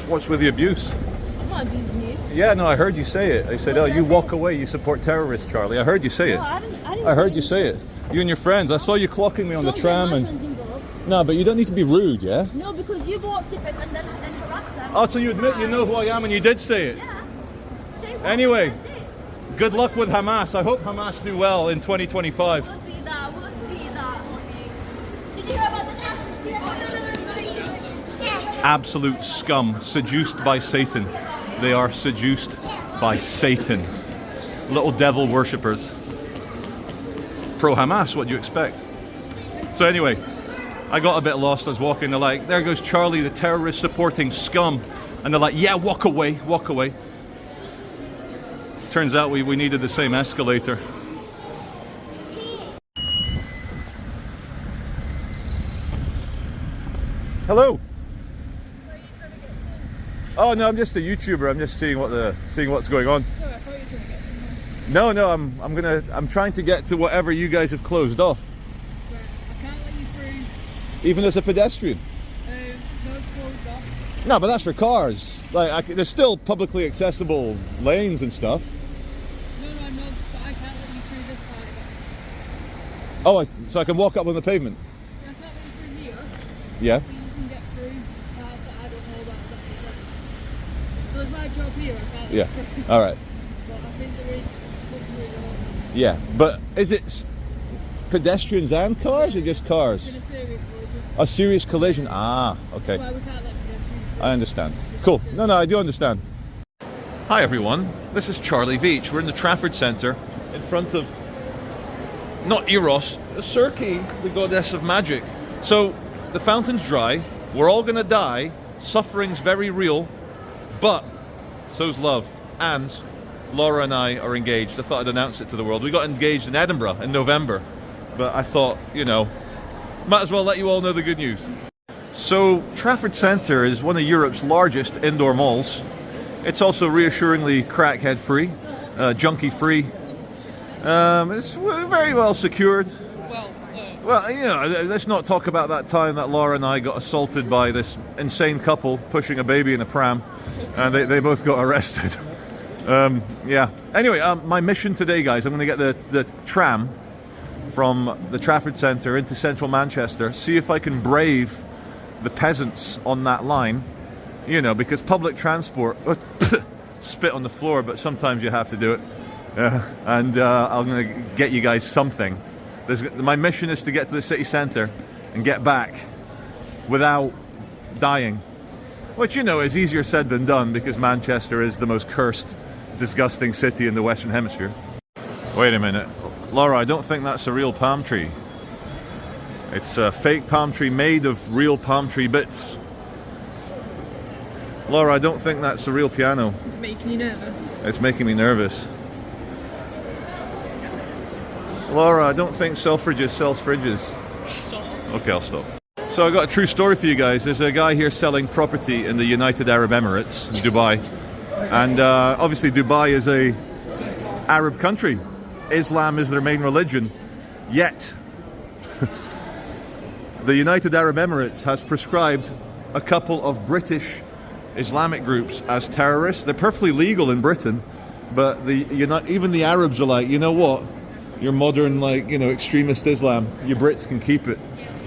what's with the abuse? I'm not abusing you. Yeah, no, I heard you say it. I said, What oh, did you I walk say? away, you support terrorists, Charlie. I heard you say it. No, I didn't I heard say you say it. You and your friends. I saw you clocking me on the Don't tram get my and... friends involved. No, but you don't need to be rude, yeah? No, because you go up to us and then harass them. Oh, so you admit you know who I am and you did say it? Yeah. Say what? Anyway, That's it. good luck with Hamas. I hope Hamas do well in 2025. We'll see that. We'll see that. Okay. Did you hear about this? Absolute scum, seduced by Satan. They are seduced by Satan. Little devil worshippers. Pro-Hamas, what do you expect? So anyway, I got a bit lost. I was walking, they're like, there goes Charlie, the terrorist supporting scum. And they're like, yeah, walk away, walk away. Turns out we needed the same escalator. Hello. Oh no, I'm just a YouTuber. I'm just seeing what's going on. No, I thought you were trying to get somewhere. No, I'm trying to get to whatever you guys have closed off. Right, I can't let you through. Even as a pedestrian. No, it's closed off. No, but that's for cars. Like there's still publicly accessible lanes and stuff. No, I know, but I can't let you through this part of it. Oh, so I can walk up on the pavement. I can't let you through here. Yeah. But you can get through parts that I don't know about. If that makes sense. So it's my job here. I can't let Yeah. you through. All right. But I think there is hopefully a lot. Yeah, but is it pedestrians and cars or just cars? It's been a serious collision. A serious collision. Ah, okay. Well, we can't let pedestrians through. I understand. Cool. No, I do understand. Hi everyone, this is Charlie Veitch. We're in the Trafford Centre in front of, not Eros, Circe, the goddess of magic. So, the fountain's dry, we're all gonna die, suffering's very real, but so's love. And Laura and I are engaged. I thought I'd announce it to the world. We got engaged in Edinburgh in November, but I thought, you know, might as well let you all know the good news. So, Trafford Centre is one of Europe's largest indoor malls. It's also reassuringly crackhead-free, junkie-free. It's very well secured. Well, you know, let's not talk about that time that Laura and I got assaulted by this insane couple pushing a baby in a pram, and they both got arrested. Yeah. Anyway, my mission today, guys, I'm going to get the tram from the Trafford Centre into central Manchester, see if I can brave the peasants on that line, you know, because public transport, spit on the floor, but sometimes you have to do it. And I'm going to get you guys something. My mission is to get to the city centre and get back without dying. Which, you know, is easier said than done because Manchester is the most cursed, disgusting city in the Western Hemisphere. Wait a minute. Laura, I don't think that's a real palm tree. It's a fake palm tree made of real palm tree bits. Laura, I don't think that's a real piano. It's making you nervous. It's making me nervous. Laura, I don't think Selfridges sells fridges. Stop. Okay, I'll stop. So I got a true story for you guys. There's a guy here selling property in the United Arab Emirates, in Dubai. And obviously Dubai is a Arab country. Islam is their main religion. Yet, the United Arab Emirates has prescribed a couple of British Islamic groups as terrorists. They're perfectly legal in Britain, but even the Arabs are like, you know what? Your modern, like, you know, extremist Islam, you Brits can keep it.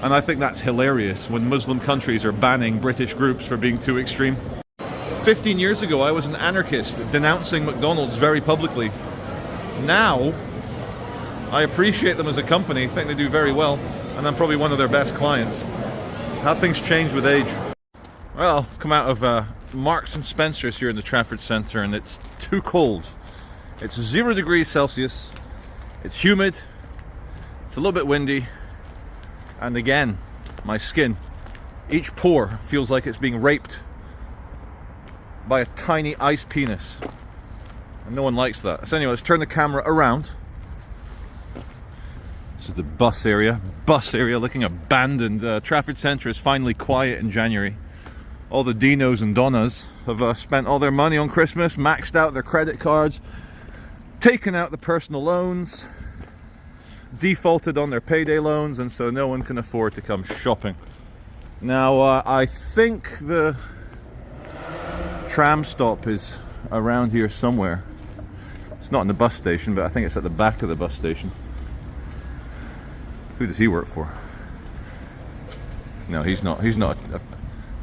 And I think that's hilarious when Muslim countries are banning British groups for being too extreme. 15 years ago, I was an anarchist denouncing McDonald's very publicly. Now, I appreciate them as a company, think they do very well, and I'm probably one of their best clients. How things change with age. Well, I've come out of Marks and Spencer's here in the Trafford Centre, and it's too cold. It's 0 degrees Celsius, it's humid, it's a little bit windy, and again, my skin, each pore feels like it's being raped by a tiny ice penis. And no one likes that. So anyway, let's turn the camera around. This is the bus area. Looking abandoned. Trafford Centre is finally quiet in January. All the Dinos and Donnas have spent all their money on Christmas, maxed out their credit cards, taken out the personal loans, defaulted on their payday loans, and so no one can afford to come shopping. Now, I think the tram stop is around here somewhere. It's not in the bus station, but I think it's at the back of the bus station. Who does he work for? No, he's not. He's not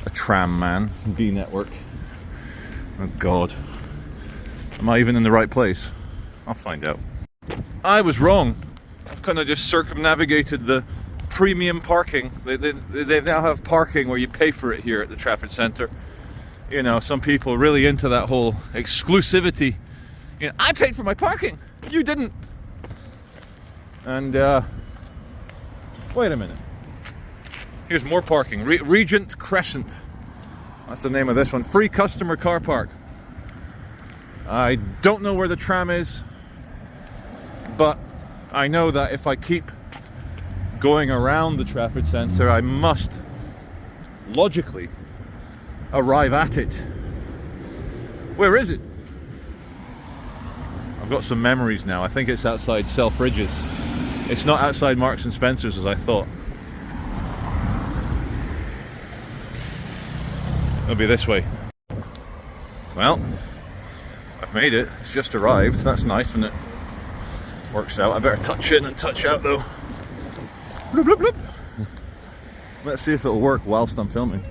a tram man. B Network. Oh God. Am I even in the right place? I'll find out. I was wrong. I've kind of just circumnavigated the premium parking. They now have parking where you pay for it here at the Trafford Centre. You know, some people are really into that whole exclusivity. You know, I paid for my parking. You didn't. And wait a minute. Here's more parking. Regent Crescent. That's the name of this one. Free customer car park. I don't know where the tram is, but I know that if I keep going around the Trafford Centre, I must logically arrive at it. Where is it? I've got some memories now. I think it's outside Selfridges. It's not outside Marks and Spencer's as I thought. It'll be this way. Well, I've made it. It's just arrived. That's nice, and it works out. I better touch in and touch out though. Bloop, bloop, bloop. Let's see if it'll work whilst I'm filming.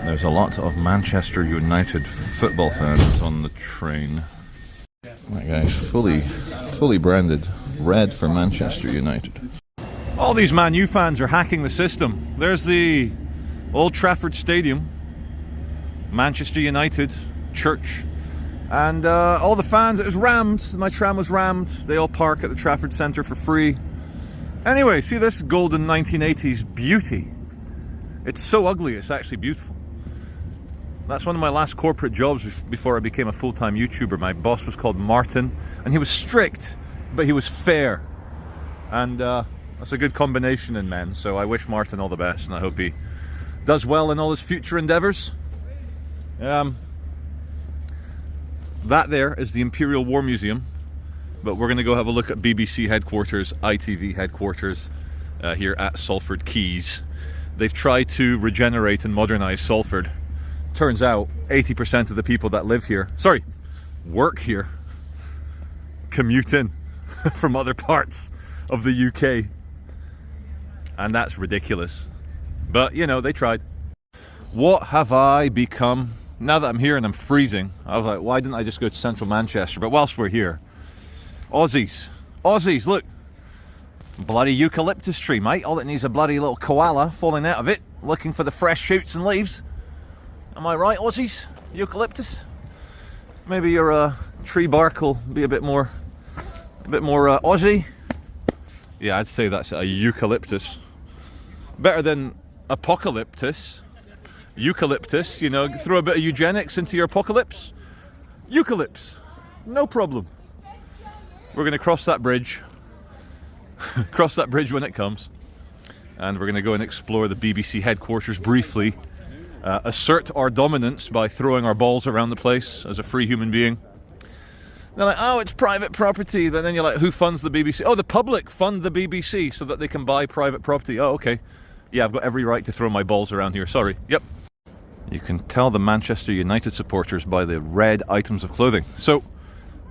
There's a lot of Manchester United football fans on the train. That guy's fully branded red for Manchester United. All these Man U fans are hacking the system. There's the Old Trafford Stadium, Manchester United, church, and all the fans. It was rammed. My tram was rammed. They all park at the Trafford Centre for free. Anyway, see this golden 1980s beauty. It's so ugly, it's actually beautiful. That's one of my last corporate jobs before I became a full-time YouTuber. My boss was called Martin, and he was strict, but he was fair. And that's a good combination in men, so I wish Martin all the best, and I hope he does well in all his future endeavours. That there is the Imperial War Museum, but we're going to go have a look at BBC headquarters, ITV headquarters here at Salford Quays. They've tried to regenerate and modernise Salford. Turns out 80% of the people that live here, work here, commute in from other parts of the UK. And that's ridiculous. But, you know, they tried. What have I become? Now that I'm here and I'm freezing, I was like, why didn't I just go to central Manchester? But whilst we're here, Aussies, look. Bloody eucalyptus tree, mate. All it needs is a bloody little koala falling out of it, looking for the fresh shoots and leaves. Am I right, Aussies? Eucalyptus? Maybe your tree bark will be a bit more Aussie. Yeah, I'd say that's a eucalyptus. Better than apocalyptus. Eucalyptus, you know, throw a bit of eugenics into your apocalypse. Eucalyptus, no problem. We're going to cross that bridge. Cross that bridge when it comes. And we're going to go and explore the BBC headquarters briefly. Assert our dominance by throwing our balls around the place as a free human being. They're like, oh, it's private property. But then you're like, who funds the BBC? Oh, the public fund the BBC so that they can buy private property. Oh, okay. Yeah, I've got every right to throw my balls around here. Sorry. Yep. You can tell the Manchester United supporters by the red items of clothing. So,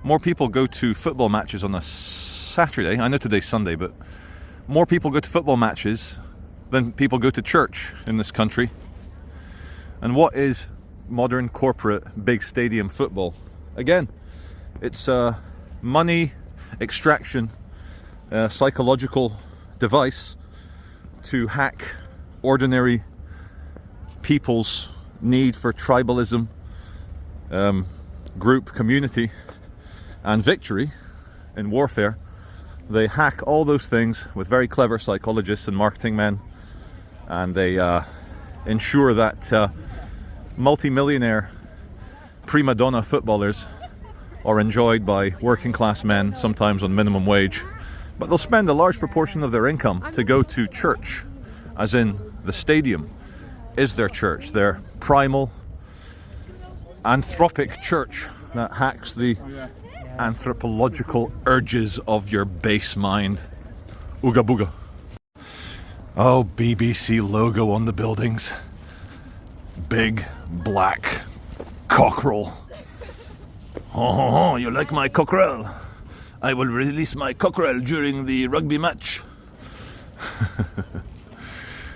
more people go to football matches on a Saturday. I know today's Sunday, but more people go to football matches than people go to church in this country. And what is modern corporate big stadium football? Again, it's a money extraction, psychological device to hack ordinary people's need for tribalism, group, community, and victory in warfare. They hack all those things with very clever psychologists and marketing men, and they ensure that multi-millionaire prima donna footballers are enjoyed by working class men, sometimes on minimum wage, but they'll spend a large proportion of their income to go to church, as in the stadium is their church, their primal anthropic church that hacks the anthropological urges of your base mind. Ooga booga. Oh, BBC logo on the buildings. Big black cockerel. Oh, you like my cockerel? I will release my cockerel during the rugby match.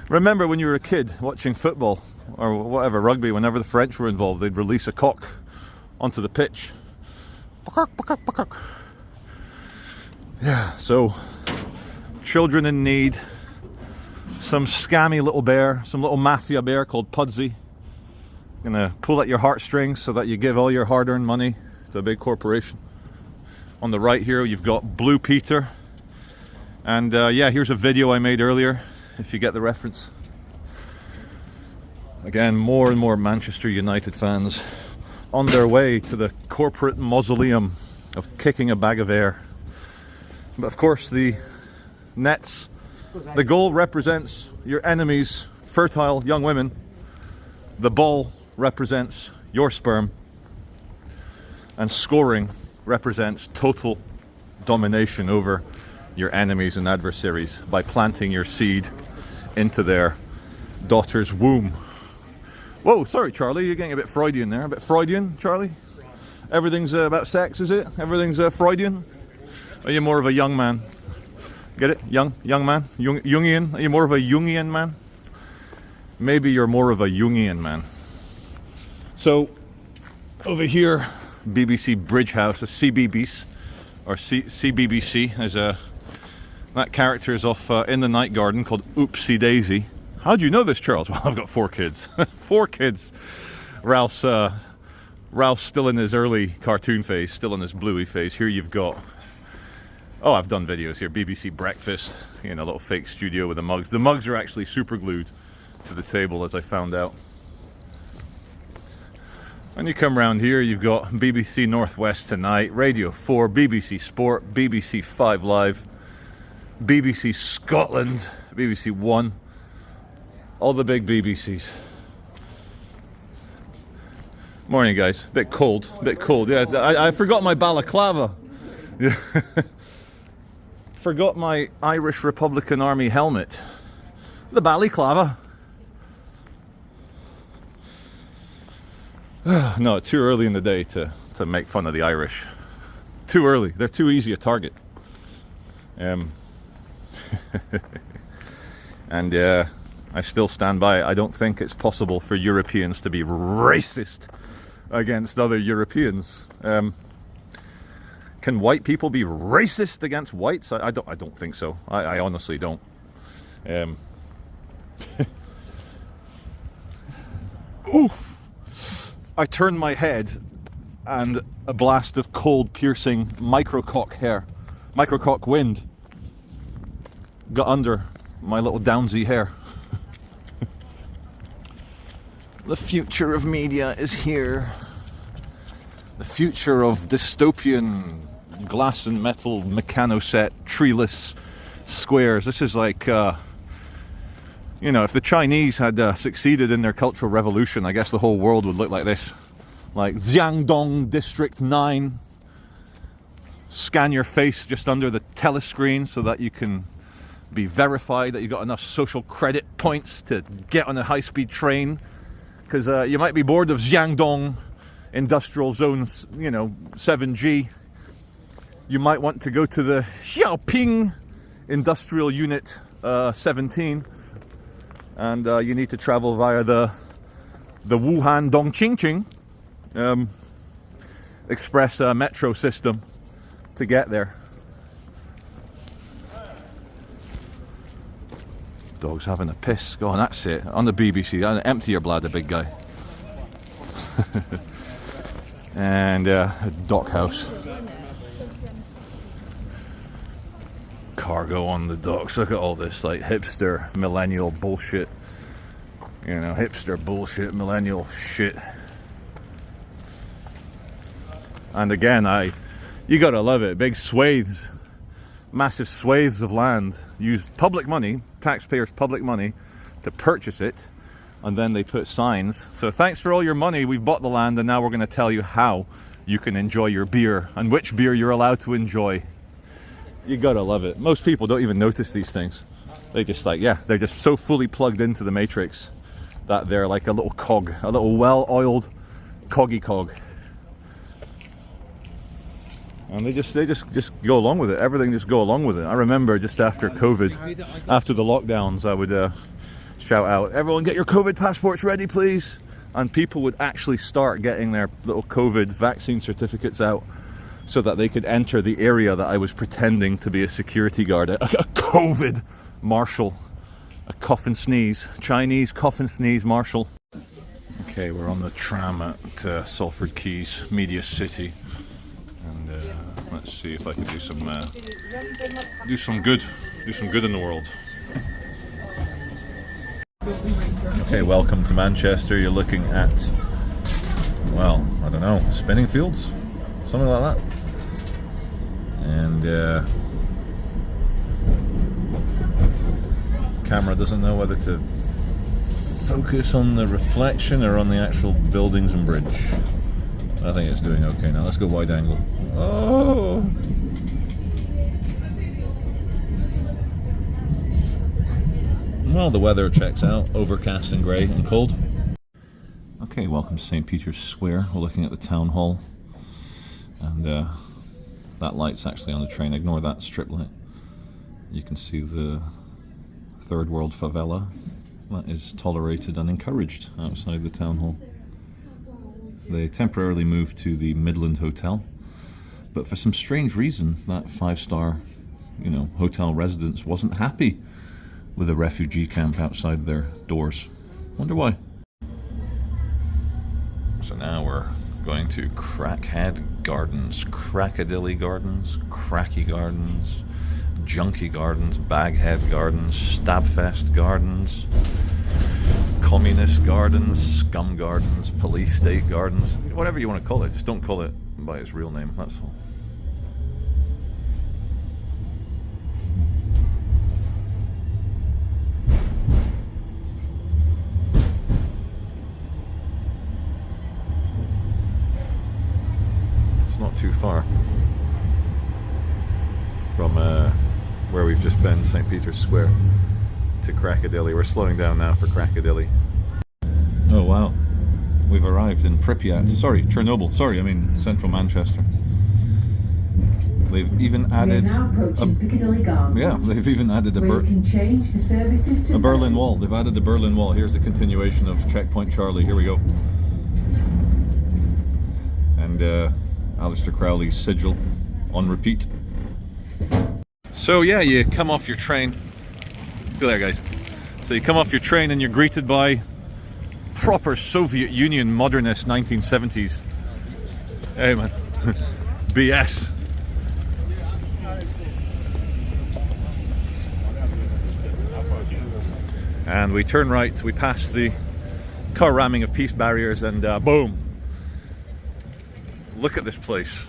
Remember when you were a kid watching football or whatever, rugby, whenever the French were involved, they'd release a cock onto the pitch. Yeah, so children in need, some scammy little bear, some little mafia bear called Pudsey, gonna pull at your heartstrings so that you give all your hard-earned money to a big corporation. On the right here you've got Blue Peter, and yeah, here's a video I made earlier if you get the reference. Again, more and more Manchester United fans on their way to the corporate mausoleum of kicking a bag of air. But of course the nets, the goal represents your enemy's fertile young women. The ball represents your sperm. And scoring represents total domination over your enemies and adversaries by planting your seed into their daughter's womb. Whoa, sorry Charlie, you're getting a bit Freudian there. A bit Freudian, Charlie? Everything's about sex, is it? Everything's Freudian? Are you more of a young man? Get it? Young man? Jungian? Are you more of a Jungian man? Maybe you're more of a Jungian man. So, over here, BBC Bridge House, a CBBC, or CBBC, as that character is off in the night garden called Oopsie Daisy. How do you know this, Charles? Well, I've got 4 kids. 4 kids. Ralph's still in his early cartoon phase, still in his bluey phase. Here you've got, oh, I've done videos here. BBC Breakfast, you know, a little fake studio with the mugs. The mugs are actually super glued to the table, as I found out. When you come around here, you've got BBC Northwest Tonight, Radio 4, BBC Sport, BBC 5 Live, BBC Scotland, BBC One, all the big BBCs. Morning, guys. Bit cold. Yeah, I forgot my balaclava. Yeah. Forgot my Irish Republican Army helmet. The balaclava. No, too early in the day to make fun of the Irish. Too early. They're too easy a target. And I still stand by it. I don't think it's possible for Europeans to be racist against other Europeans. Can white people be racist against whites? I don't think so. I honestly don't. Oof. I turned my head and a blast of cold piercing microcock wind got under my little Downsy hair. The future of media is here. The future of dystopian glass and metal mechanoset treeless squares. This is like you know, if the Chinese had succeeded in their cultural revolution, I guess the whole world would look like this. Like Jiangdong District 9. Scan your face just under the telescreen so that you can be verified that you got enough social credit points to get on a high-speed train. Because you might be bored of Jiangdong Industrial Zones, you know, 7G. You might want to go to the Xiaoping Industrial Unit 17. And you need to travel via the Wuhan Dongqingqing express metro system to get there. Dog's having a piss. Go on, that's it. On the BBC. Empty your bladder, big guy. And a dock house. Cargo on the docks. Look at all this like hipster millennial bullshit. You know, hipster bullshit, millennial shit. And again, you gotta love it. Big swathes, massive swathes of land. Used public money, taxpayers' public money, to purchase it, and then they put signs. So thanks for all your money. We've bought the land, and now we're going to tell you how you can enjoy your beer and which beer you're allowed to enjoy. You gotta love it. Most people don't even notice these things. They just like, yeah, they're just so fully plugged into the matrix that they're like a little cog, a little well-oiled coggy cog. And they just go along with it. Everything just go along with it. I remember just after COVID, after the lockdowns, I would shout out, everyone get your COVID passports ready, please. And people would actually start getting their little COVID vaccine certificates out so that they could enter the area that I was pretending to be a security guard, a COVID marshal, a cough and sneeze, Chinese cough and sneeze marshal. Okay, we're on the tram at Salford Quays, Media City. And let's see if I can do some good in the world. Okay, welcome to Manchester. You're looking at, well, I don't know, spinning fields, something like that. And camera doesn't know whether to focus on the reflection or on the actual buildings and bridge. I think it's doing okay now. Let's go wide angle. Oh! Well, the weather checks out. Overcast and grey and cold. Okay, welcome to St. Peter's Square. We're looking at the town hall. And that light's actually on the train. Ignore that strip light. You can see the third world favela that is tolerated and encouraged outside the town hall. They temporarily moved to the Midland Hotel, but for some strange reason, that 5-star, hotel residence wasn't happy with a refugee camp outside their doors. Wonder why. So now we're going to Crackhead Gardens, Crackadilly Gardens, Cracky Gardens, Junkie Gardens, Baghead Gardens, Stabfest Gardens, Communist Gardens, Scum Gardens, Police State Gardens, whatever you want to call it, just don't call it by its real name, that's all. It's not too far from where we've just been, St. Peter's Square, to Crackadilly. We're slowing down now for Crackadilly. Oh wow, we've arrived in Pripyat. Sorry, Chernobyl. Sorry, I mean central Manchester. They've even added Piccadilly Gardens. Yeah, they've even added a Berlin Wall. They've added the Berlin Wall. Here's the continuation of Checkpoint Charlie. Here we go. And Aleister Crowley's sigil on repeat. So yeah, you come off your train. See you there, guys. So you come off your train and you're greeted by proper Soviet Union modernist 1970s. Hey man, BS. And we turn right, we pass the car ramming of peace barriers and boom. Look at this place.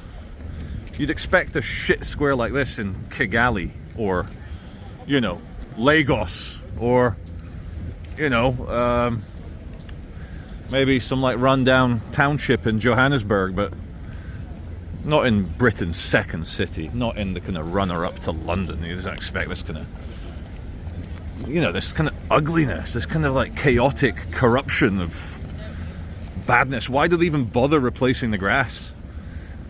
You'd expect a shit square like this in Kigali or, Lagos or, maybe some like rundown township in Johannesburg, but not in Britain's second city, not in the kind of runner-up to London. You don't expect this kind of, this kind of ugliness, this kind of like chaotic corruption of badness. Why do they even bother replacing the grass?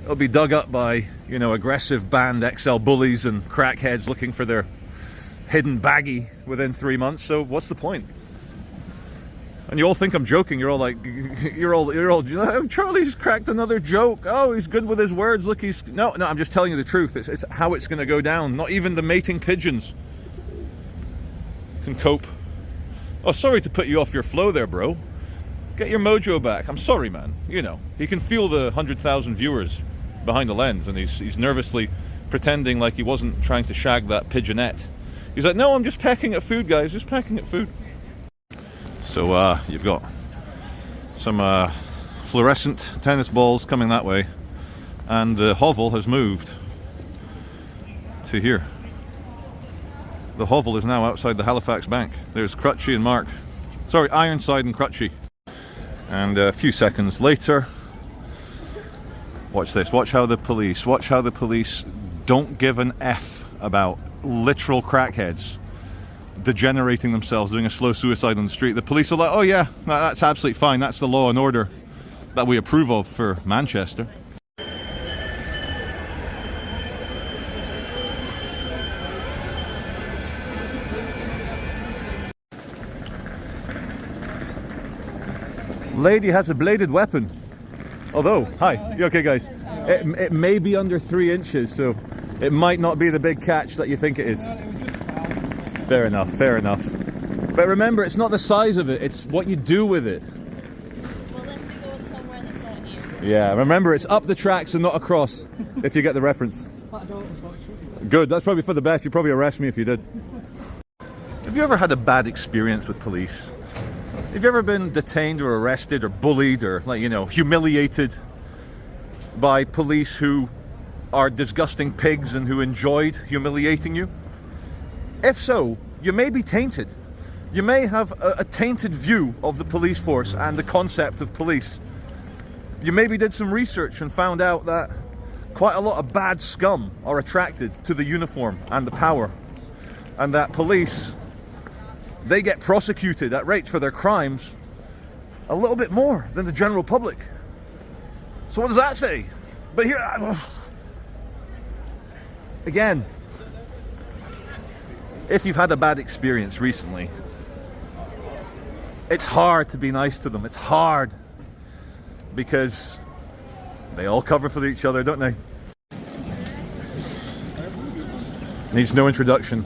It'll be dug up by, aggressive banned XL bullies and crackheads looking for their hidden baggie within 3 months. So what's the point? And you all think I'm joking. You're all like, Charlie's cracked another joke. Oh, he's good with his words. Look, no, I'm just telling you the truth. It's how it's going to go down. Not even the mating pigeons can cope. Oh, sorry to put you off your flow there, bro. Get your mojo back. I'm sorry, man. He can feel the 100,000 viewers behind the lens, and he's nervously pretending like he wasn't trying to shag that pigeonette. He's like, no, I'm just pecking at food, guys. Just pecking at food. So you've got some fluorescent tennis balls coming that way, and the hovel has moved to here. The hovel is now outside the Halifax Bank. There's Crutchy and Mark. Sorry, Ironside and Crutchy. And a few seconds later, watch this. Watch how the police don't give an F about literal crackheads degenerating themselves, doing a slow suicide on the street, the police are like, oh yeah, that's absolutely fine, that's the law and order that we approve of for Manchester. Lady has a bladed weapon. Although, hi, you okay guys? It may be under 3 inches, so it might not be the big catch that you think it is. Fair enough, fair enough. But remember, it's not the size of it, it's what you do with it. Well, let's be going somewhere that's not here. Yeah, remember, it's up the tracks and not across, if you get the reference. Good, that's probably for the best. You'd probably arrest me if you did. Have you ever had a bad experience with police? Have you ever been detained or arrested or bullied or, like, you know, humiliated by police who are disgusting pigs and who enjoyed humiliating you? If so, you may be tainted. You may have a tainted view of the police force and the concept of police. You maybe did some research and found out that quite a lot of bad scum are attracted to the uniform and the power, and that police, they get prosecuted at rates for their crimes a little bit more than the general public. So what does that say? But here, again, if you've had a bad experience recently, it's hard to be nice to them. It's hard because they all cover for each other, don't they? Needs no introduction.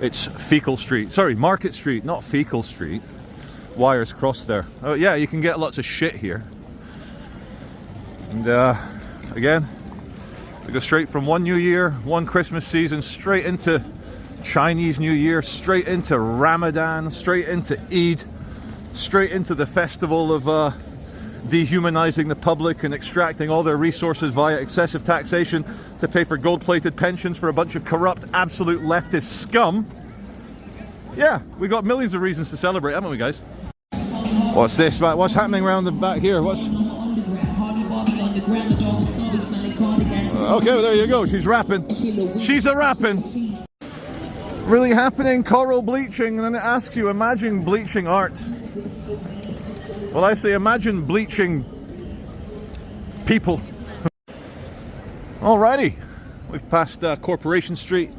It's Fecal Street. Sorry, Market Street, not Fecal Street. Wires crossed there. Oh yeah, you can get lots of shit here. And again, we go straight from one New Year, one Christmas season, straight into Chinese New Year, straight into Ramadan, straight into Eid, straight into the festival of dehumanizing the public and extracting all their resources via excessive taxation to pay for gold-plated pensions for a bunch of corrupt, absolute leftist scum. Yeah, we got millions of reasons to celebrate, haven't we, guys? What's this? What's happening around the back here? What's... Okay, well, there you go. She's rapping. She's a rapping. Really happening, coral bleaching, and then it asks you, imagine bleaching art. Well, I say imagine bleaching people. Alrighty, we've passed Corporation Street,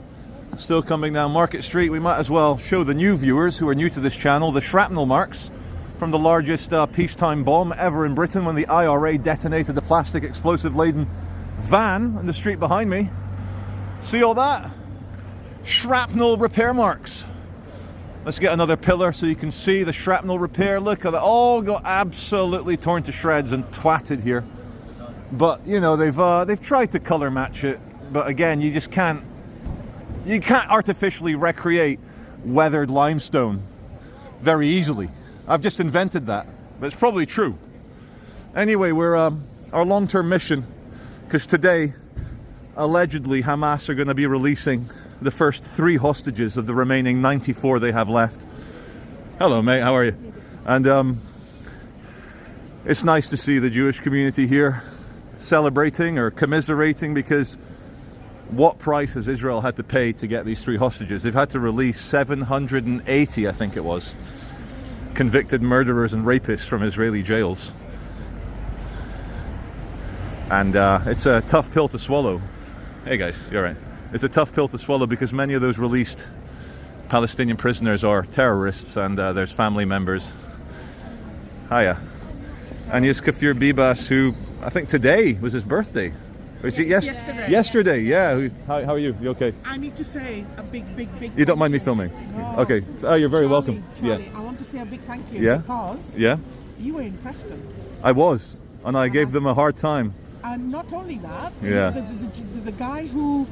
still coming down Market Street. We might as well show the new viewers who are new to this channel the shrapnel marks from the largest peacetime bomb ever in Britain when the IRA detonated the plastic explosive-laden van in the street behind me. See all that? Shrapnel repair marks. Let's get another pillar so you can see the shrapnel repair. Look at it, all got absolutely torn to shreds and twatted here. But you know, they've tried to color match it, but again, you just can't artificially recreate weathered limestone very easily. I've just invented that, but it's probably true. Anyway, we're our long-term mission, because today allegedly Hamas are going to be releasing the first 3 hostages of the remaining 94 they have left. Hello mate, how are you? And it's nice to see the Jewish community here celebrating or commiserating, because what price has Israel had to pay to get these 3 hostages? They've had to release 780, I think it was, convicted murderers and rapists from Israeli jails. And it's a tough pill to swallow. Hey guys, you're right. It's a tough pill to swallow because many of those released Palestinian prisoners are terrorists, and there's family members. Hiya. And here's Kafir Bibas, who I think today was his birthday. Was it Yesterday. Yesterday, yeah. How are you? You okay? I need to say a big You don't mind me filming? No. Okay. Oh, you're very welcome. Charlie, Yeah. I want to say a big thank you, Yeah? because Yeah? you were in Preston. I was. And I gave them a hard time. And not only that, Yeah. the guy who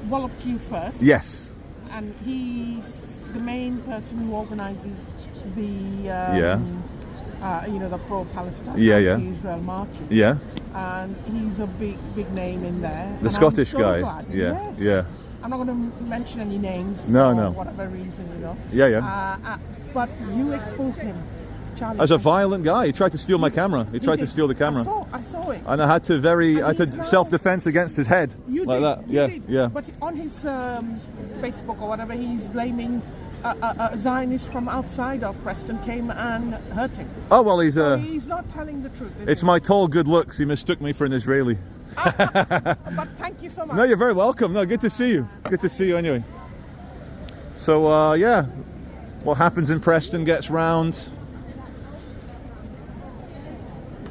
walloped you first, Yes. and he's the main person who organizes the you know, the pro-Palestine, anti-Israel marches. Yeah. And he's a big name in there. The And Scottish I'm so guy. glad. Yeah. Yes. Yeah. I'm not going to mention any names No, for no. whatever reason, you know. Yeah, yeah. But you exposed him Charlie? As a violent guy, he tried to steal my camera. He tried to steal the camera. I saw it. And I had to he's now- self-defense against his head. You like did. that. You Yeah, did. yeah. But on his Facebook or whatever, he's blaming a Zionist from outside of Preston came and hurt him. Oh well, he's So he's not telling the truth. Is it's he? my tall good looks. He mistook me for an Israeli. But thank you so much. No, you're very welcome. No, good to see you. Good to see you anyway. So yeah, what happens in Preston gets round,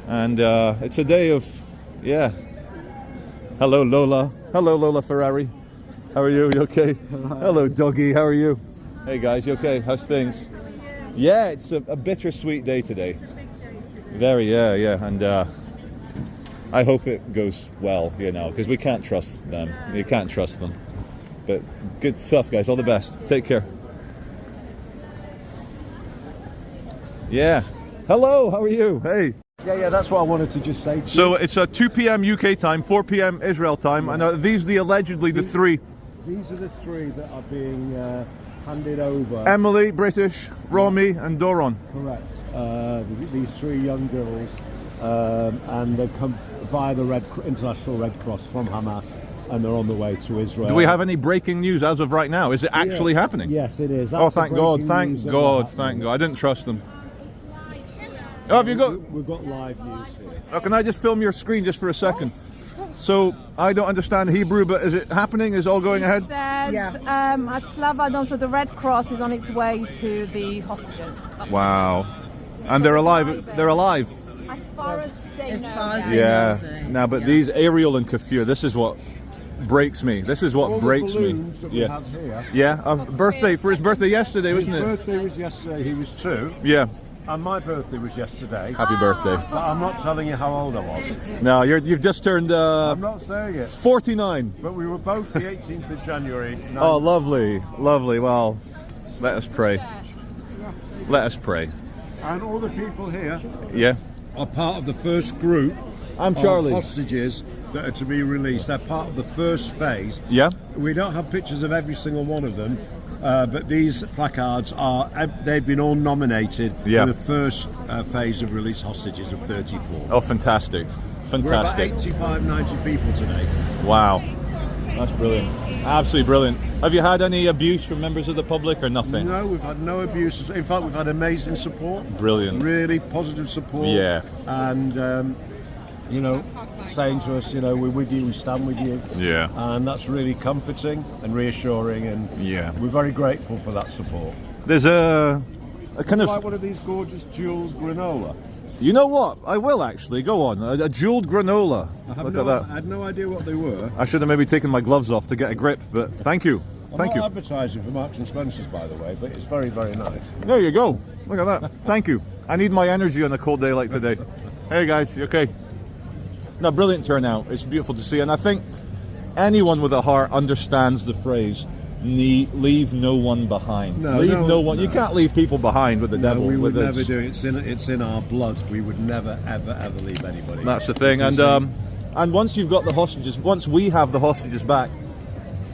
and it's a day of, yeah. Hello Lola. Hello Lola Ferrari. How are you? You okay? Hello Doggy. How are you? Hey guys, you okay? How's things? Yeah, it's a bittersweet day today. Very, yeah, and I hope it goes well, you know, because we can't trust them. You can't trust them. But good stuff, guys. All the best. Take care. Yeah. Hello. How are you? Hey. Yeah, that's what I wanted to just say to you. So it's 2 p.m. UK time, 4 p.m. Israel time, and these are allegedly the three. These are the three that are being handed over. Emily, British, Romy, and Doron. Correct. These three young girls, and they've come via the International Red Cross from Hamas, and they're on the way to Israel. Do we have any breaking news as of right now? Is it actually happening? Yes, it is. Oh, That's the thank God! breaking Thank news that God! we're Thank happening. God! I didn't trust them. Oh, have you got? We've got live news here. Oh, can I just film your screen just for a second? So I don't understand Hebrew, but is it happening? Is it all going ahead? Says at Slavadon, so the Red Cross is on its way to the hostages. Wow! And they're alive. They're alive. As far as they As know. far as yeah. they Yeah. Now, but these Ariel and Kafir, this is what breaks me. This is what All breaks the me. balloons that we Yeah. have here. Yeah. Birthday for his birthday yesterday, His wasn't it? birthday was yesterday. He was 2, Yeah. and my birthday was yesterday. Happy birthday. But I'm not telling you how old I was. No, you've just turned I'm not saying it. 49. But we were both the 18th of January. Oh, lovely, lovely. Well, let us pray. Let us pray. And all the people here Yeah. are part of the first group I'm Charlie. of hostages that are to be released. They're part of the first phase. Yeah. We don't have pictures of every single one of them, but these placards they've been all nominated Yeah. for the first phase of release hostages of 34. Oh, fantastic. We're about Fantastic. 85, 90 people today. Wow. That's brilliant. Absolutely brilliant. Have you had any abuse from members of the public or nothing? No, we've had no abuse. In fact, we've had amazing support. Brilliant. Really positive support. Yeah. And, you know, saying to us, you know, we're with you, we stand with you. Yeah. And that's really comforting and reassuring, and Yeah. we're very grateful for that support. There's a kind Like of. one of these gorgeous jewels granola. You know what? I will actually. Go on. A jeweled granola. Look at I that. had no idea what they were. I should have maybe taken my gloves off to get a grip, but thank you. I'm Thank not you. advertising for Marks and Spencer's, by the way, but it's very, very nice. There you go. Look at that. Thank you. I need my energy on a cold day like today. Hey guys, you okay? No, brilliant turnout. It's beautiful to see, and I think anyone with a heart understands the phrase "leave no one behind." Leave no one. You can't leave people behind with the No, devil. we would with never do it. It's in our blood. We would never, ever, ever leave anybody. That's the thing, and once you've got the hostages, once we have the hostages back,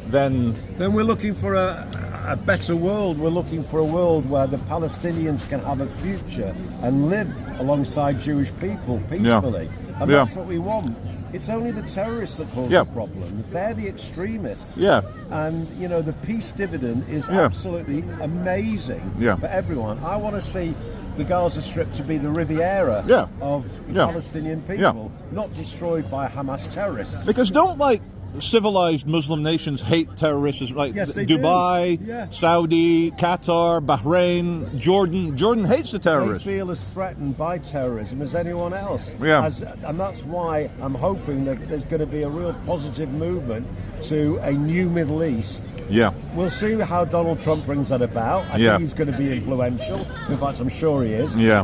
then Then we're looking for a better world. We're looking for a world where the Palestinians can have a future and live alongside Jewish people peacefully. And Yeah. that's what we want. It's only the terrorists that cause Yeah. the problem. They're the extremists. Yeah. And, you know, the peace dividend is Yeah. absolutely amazing Yeah. for everyone. I want to see the Gaza Strip to be the Riviera Yeah. of Yeah. Palestinian people, not destroyed by Hamas terrorists. because don't like civilized Muslim nations hate terrorists like Yes, they Dubai, do. Yeah. Saudi, Qatar, Bahrain, Jordan. Jordan hates the They terrorists. feel as threatened by terrorism as anyone else. Yeah. And that's why I'm hoping that there's going to be a real positive movement to a new Middle East. Yeah. We'll see how Donald Trump brings that about. I Yeah. think he's going to be influential. In fact, I'm sure he is. Yeah.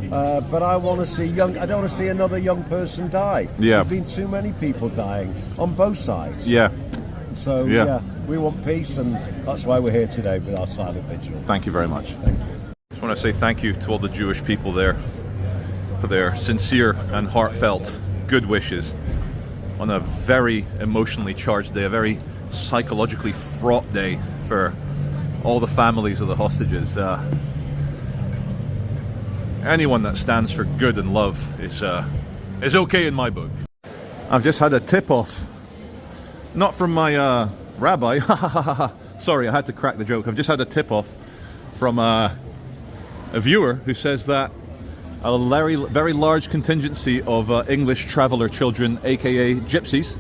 But I want to see I don't want to see another young person die. Yeah. There've been too many people dying on both sides. Yeah. So, Yeah. yeah, we want peace, and that's why we're here today with our silent vigil. Thank you very much. Thank you. Just want to say thank you to all the Jewish people there for their sincere and heartfelt good wishes on a very emotionally charged day, a very psychologically fraught day for all the families of the hostages. Anyone that stands for good and love is okay in my book. I've just had a tip-off. Not from my rabbi. Sorry, I had to crack the joke. I've just had a tip-off from a viewer who says that a very large contingency of English traveller children, aka gypsies,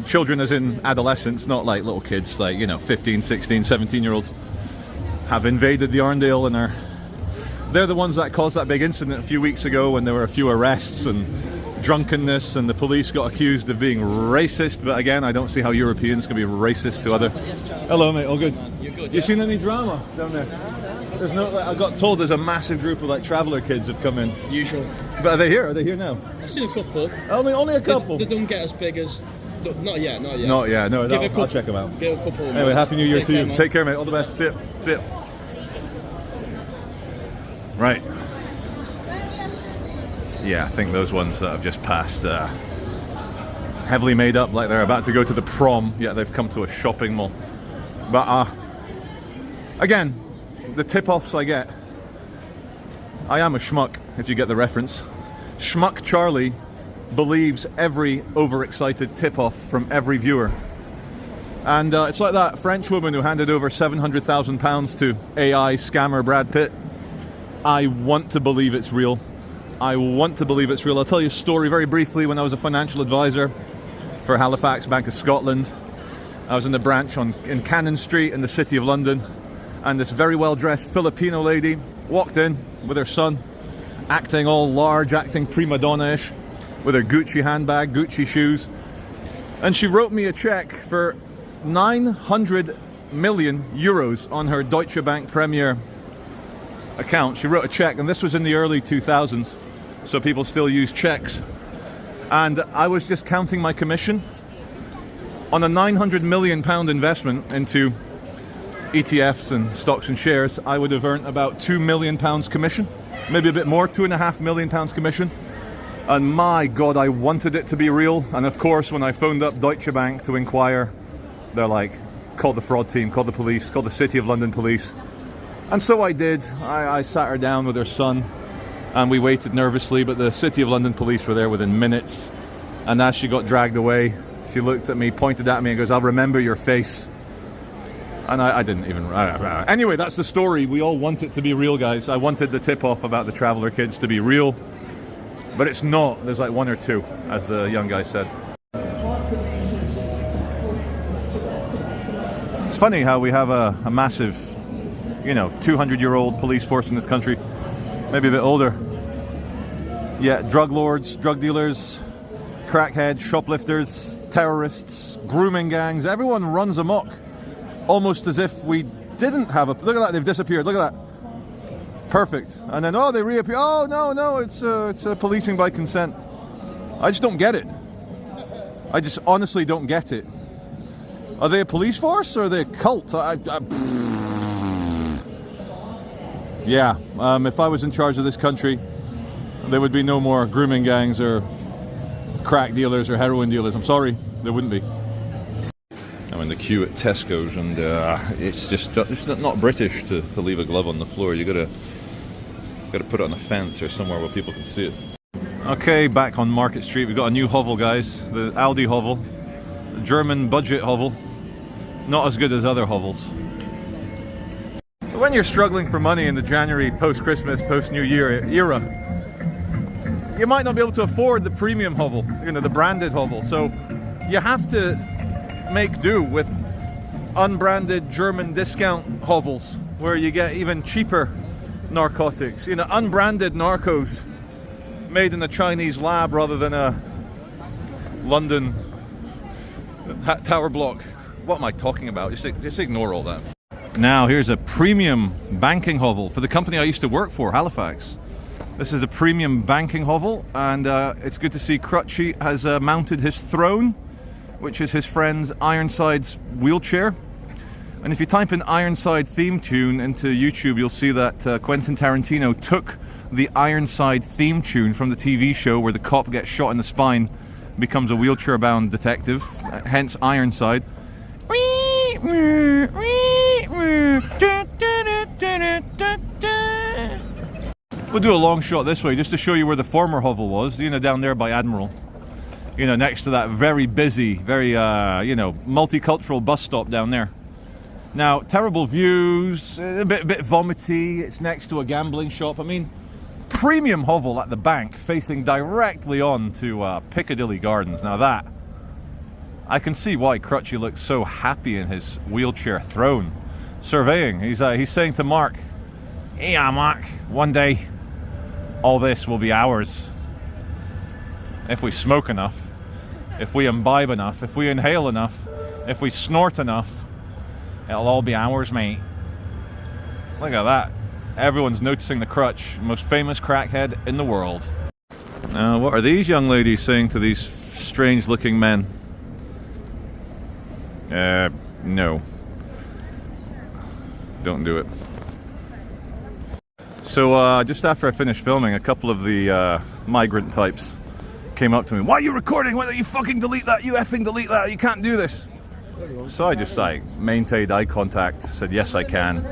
children as in adolescents, not like little kids, like, you know, 15, 16, 17-year-olds, have invaded the Arndale and they're the ones that caused that big incident a few weeks ago when there were a few arrests and drunkenness, and the police got accused of being racist. But again, I don't see how Europeans can be racist to other... Hello, mate. All good? You're good. You seen any drama down there? There's no... Like, I got told there's a massive group of like traveller kids have come in. Usual. But are they here? Are they here now? I've seen a couple. Only a couple. They don't get as big as... Not yet. Not yet. No, I'll check them out. Give a couple. Anyway, Happy New Year to you. Man. Take care, mate. All the best. See ya. Right. Yeah, I think those ones that have just passed heavily made up, like they're about to go to the prom, yet they've come to a shopping mall. But again, the tip-offs I get, I am a schmuck, if you get the reference. Schmuck Charlie believes every overexcited tip-off from every viewer. And it's like that French woman who handed over £700,000 to AI scammer Brad Pitt. I want to believe it's real. I'll tell you a story very briefly. When I was a financial advisor for Halifax Bank of Scotland, I was in the branch in Cannon Street in the City of London, and this very well-dressed Filipino lady walked in with her son, acting all large, acting prima donna-ish, with her Gucci handbag, Gucci shoes, and she wrote me a check for 900 million euros on her Deutsche Bank Premier account. She wrote a check, and this was in the early 2000s, so people still use checks. And I was just counting my commission on a £900 million investment into ETFs and stocks and shares. I would have earned about £2 million commission, maybe a bit more, £2.5 million commission. And my God, I wanted it to be real. And of course, when I phoned up Deutsche Bank to inquire, they're like, call the fraud team, call the police, call the City of London police. And so I did. I sat her down with her son, and we waited nervously, but the City of London police were there within minutes. And as she got dragged away, she looked at me, pointed at me, and goes, "I'll remember your face." And I didn't even... Anyway, that's the story. We all want it to be real, guys. I wanted the tip-off about the traveller kids to be real, but it's not. There's like one or two, as the young guy said. It's funny how we have a massive, 200-year-old police force in this country, maybe a bit older. Yeah, drug lords, drug dealers, crackheads, shoplifters, terrorists, grooming gangs, everyone runs amok, almost as if we didn't have a... Look at that, they've disappeared, look at that. Perfect. And then, they reappear. Oh, no, it's policing by consent. I just don't get it. I just honestly don't get it. Are they a police force or are they a cult? Yeah, if I was in charge of this country, there would be no more grooming gangs or crack dealers or heroin dealers. I'm sorry, there wouldn't be. I'm in the queue at Tesco's, and it's not British to leave a glove on the floor. You gotta put it on a fence or somewhere where people can see it. Okay, back on Market Street. We've got a new hovel, guys. The Aldi hovel, the German budget hovel. Not as good as other hovels. When you're struggling for money in the January post-Christmas, post-New Year era, you might not be able to afford the premium hovel, the branded hovel. So you have to make do with unbranded German discount hovels where you get even cheaper narcotics. Unbranded narcos made in a Chinese lab rather than a London tower block. What am I talking about? Just ignore all that. Now here's a premium banking hovel for the company I used to work for, Halifax. This is a premium banking hovel, and it's good to see Crutchy has mounted his throne, which is his friend Ironside's wheelchair. And if you type in Ironside theme tune into YouTube, you'll see that Quentin Tarantino took the Ironside theme tune from the TV show where the cop gets shot in the spine, becomes a wheelchair-bound detective, hence Ironside. We'll do a long shot this way just to show you where the former hovel was, you know, down there by Admiral. You know, next to that very busy, very, you know, multicultural bus stop down there. Now, terrible views, a bit vomity. It's next to a gambling shop. I mean, premium hovel at the bank facing directly on to Piccadilly Gardens. Now that, I can see why Crutchy looks so happy in his wheelchair throne. Surveying, he's saying to Mark, "Yeah, Mark, one day all this will be ours. If we smoke enough, if we imbibe enough, if we inhale enough, if we snort enough, it'll all be ours, mate." Look at that. Everyone's noticing the Crutch, most famous crackhead in the world. Now, what are these young ladies saying to these strange-looking men? No. Don't do it. So, just after I finished filming, a couple of the migrant types came up to me. "Why are you recording? Why don't you fucking delete that? You effing delete that. You can't do this." So I just like maintained eye contact, said yes I can,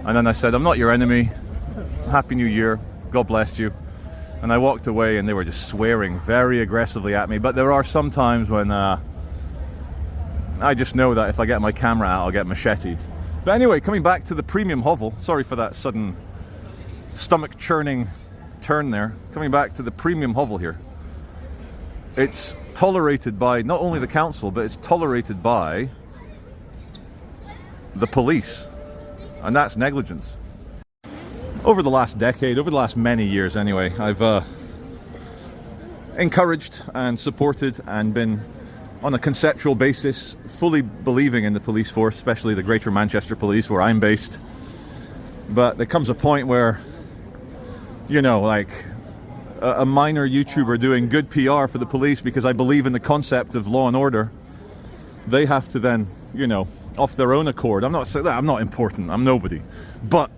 and then I said, "I'm not your enemy. Happy New Year. God bless you." And I walked away, and they were just swearing very aggressively at me. But there are some times when I just know that if I get my camera out, I'll get macheted. But anyway, coming back to the premium hovel. Sorry for that sudden stomach churning turn there. Coming back to the premium hovel here. It's tolerated by not only the council, but it's tolerated by the police, and that's negligence. Over the last decade, over the last many years anyway, I've encouraged and supported and been on a conceptual basis fully believing in the police force, especially the Greater Manchester Police where I'm based. But there comes a point where, you know, like a minor YouTuber doing good PR for the police because I believe in the concept of law and order, they have to then, you know, off their own accord. I'm not saying that I'm not important, I'm nobody, but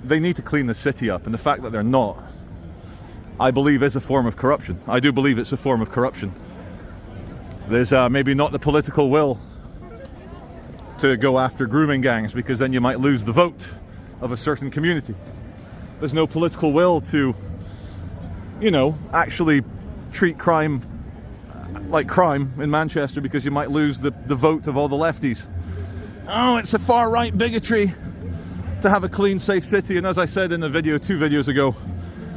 they need to clean the city up, and the fact that they're not, I believe, is a form of corruption. I do believe it's a form of corruption. There's maybe not the political will to go after grooming gangs, because then you might lose the vote of a certain community. There's no political will to, you know, actually treat crime like crime in Manchester, because you might lose the vote of all the lefties. Oh, it's a far-right bigotry to have a clean, safe city. And as I said in the video 2 videos ago,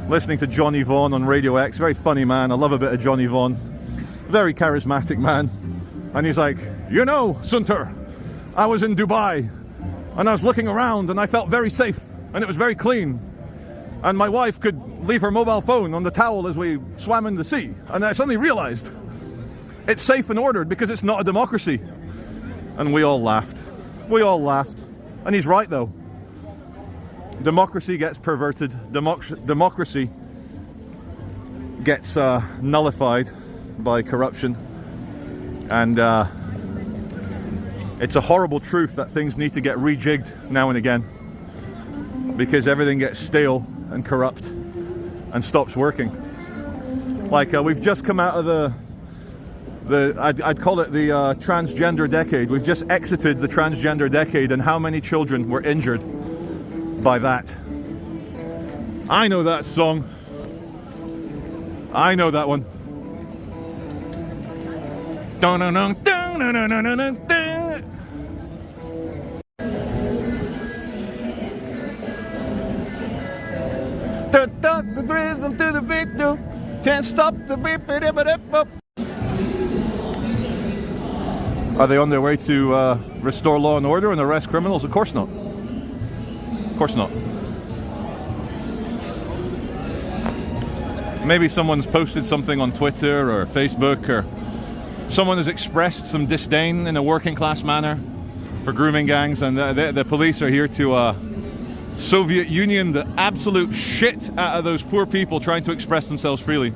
listening to Johnny Vaughan on Radio X, very funny man, I love a bit of Johnny Vaughan, very charismatic man, and he's like, "You know, Sunter, I was in Dubai and I was looking around and I felt very safe and it was very clean. And my wife could leave her mobile phone on the towel as we swam in the sea. And I suddenly realized it's safe and ordered because it's not a democracy." And we all laughed. We all laughed. And he's right, though. Democracy gets perverted. Democracy gets nullified by corruption. And it's a horrible truth that things need to get rejigged now and again, because everything gets stale and corrupt and stops working. Like we've just come out of I'd call it the transgender decade. We've just exited the transgender decade, and how many children were injured by that? I know that song. I know that one. Dun dun dun dun dun dun dun dun dun. The rhythm to the beat, can't stop the beat. Are they on their way to restore law and order and arrest criminals? Of course not. Of course not. Maybe someone's posted something on Twitter or Facebook, or someone has expressed some disdain in a working class manner for grooming gangs, and the police are here to Soviet Union the absolute shit out of those poor people trying to express themselves freely.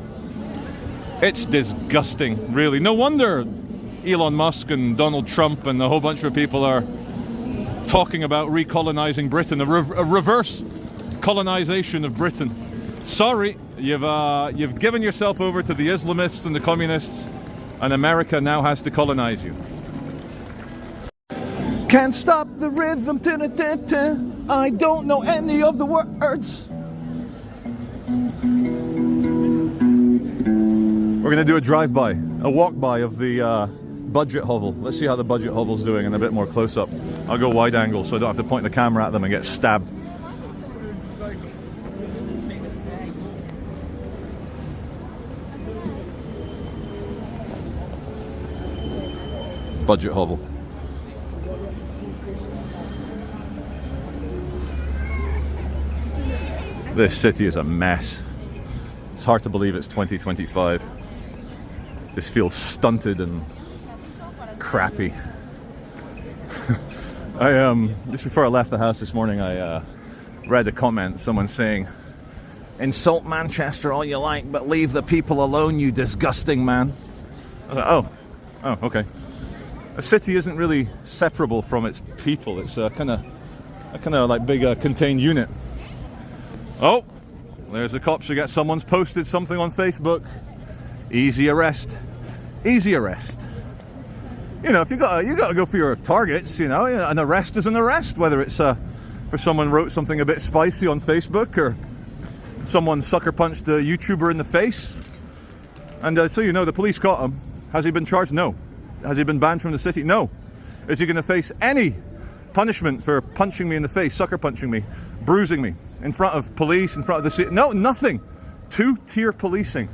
It's disgusting, really. No wonder Elon Musk and Donald Trump and a whole bunch of people are talking about recolonizing Britain, a reverse colonization of Britain. Sorry, you've given yourself over to the Islamists and the communists, and America now has to colonize you. Can't stop the rhythm, I don't know any of the words. We're going to do a drive-by, a walk-by of the budget hovel. Let's see how the budget hovel's doing in a bit more close-up. I'll go wide angle so I don't have to point the camera at them and get stabbed. Budget hovel. This city is a mess. It's hard to believe it's 2025. This feels stunted and crappy. Just before I left the house this morning, I read a comment, someone saying, "Insult Manchester all you like, but leave the people alone, you disgusting man." I was like, oh, okay. A city isn't really separable from its people. It's a kind of like big contained unit. Oh, there's the cops who get someone's posted something on Facebook. Easy arrest. Easy arrest. You know, if you got to go for your targets. You know, an arrest is an arrest. Whether it's for someone wrote something a bit spicy on Facebook, or someone sucker punched a YouTuber in the face. And so you know, the police caught him. Has he been charged? No. Has he been banned from the city? No. Is he going to face any punishment for punching me in the face, sucker punching me, bruising me in front of police, in front of the city? No, nothing. Two-tier policing.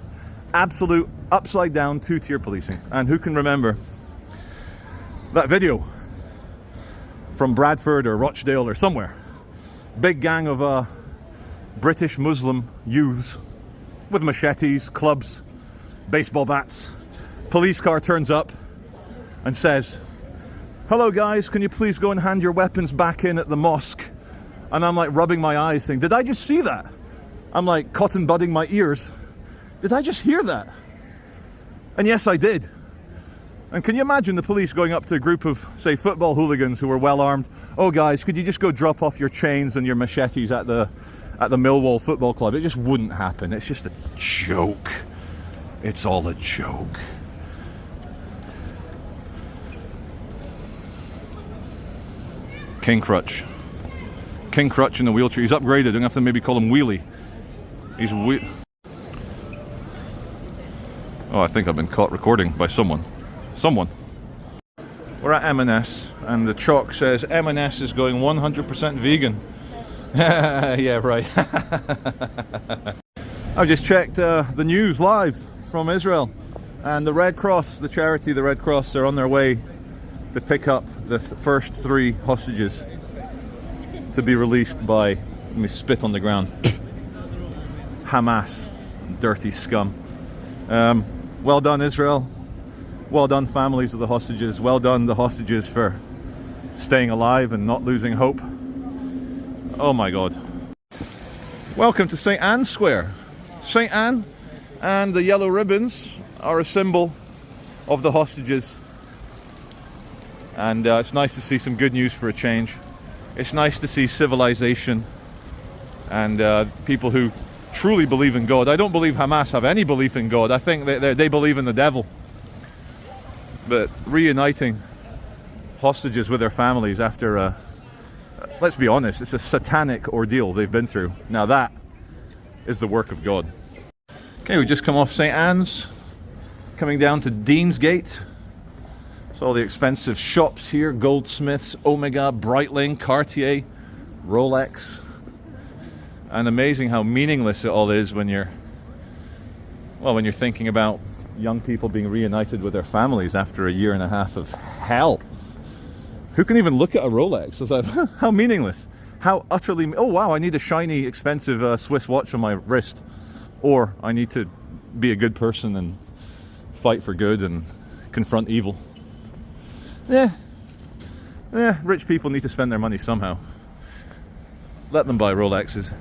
Absolute upside down two-tier policing. And who can remember that video from Bradford or Rochdale or somewhere? Big gang of British Muslim youths with machetes, clubs, baseball bats. Police car turns up and says, "Hello guys, can you please go and hand your weapons back in at the mosque?" And I'm like rubbing my eyes saying, did I just see that? I'm like cotton budding my ears. Did I just hear that? And yes, I did. And can you imagine the police going up to a group of, say, football hooligans who were well armed? "Oh guys, could you just go drop off your chains and your machetes at the Millwall Football Club?" It just wouldn't happen. It's just a joke. It's all a joke. King Crutch. King Crutch in the wheelchair. He's upgraded. I'm going to have to maybe call him Wheelie. He's Oh, I think I've been caught recording by someone. We're at M&S, and the chalk says M&S is going 100% vegan. Yeah, right. I've just checked the news live from Israel, and the Red Cross, the charity, the Red Cross, are on their way to pick up the first 3 hostages to be released by, let me spit on the ground, Hamas, dirty scum. Well done, Israel. Well done, families of the hostages. Well done, the hostages, for staying alive and not losing hope. Oh my God. Welcome to St. Anne's Square. St. Anne and the yellow ribbons are a symbol of the hostages. And it's nice to see some good news for a change. It's nice to see civilization and people who truly believe in God. I don't believe Hamas have any belief in God. I think they believe in the devil. But reuniting hostages with their families after, let's be honest, it's a satanic ordeal they've been through. Now that is the work of God. Okay, we just come off St. Anne's, coming down to Deansgate. So all the expensive shops here: Goldsmiths, Omega, Breitling, Cartier, Rolex. And amazing how meaningless it all is when you're thinking about young people being reunited with their families after a year and a half of hell. Who can even look at a Rolex? It's like, how meaningless. How utterly, oh wow, I need a shiny, expensive Swiss watch on my wrist. Or I need to be a good person and fight for good and confront evil. Yeah, rich people need to spend their money somehow. Let them buy Rolexes.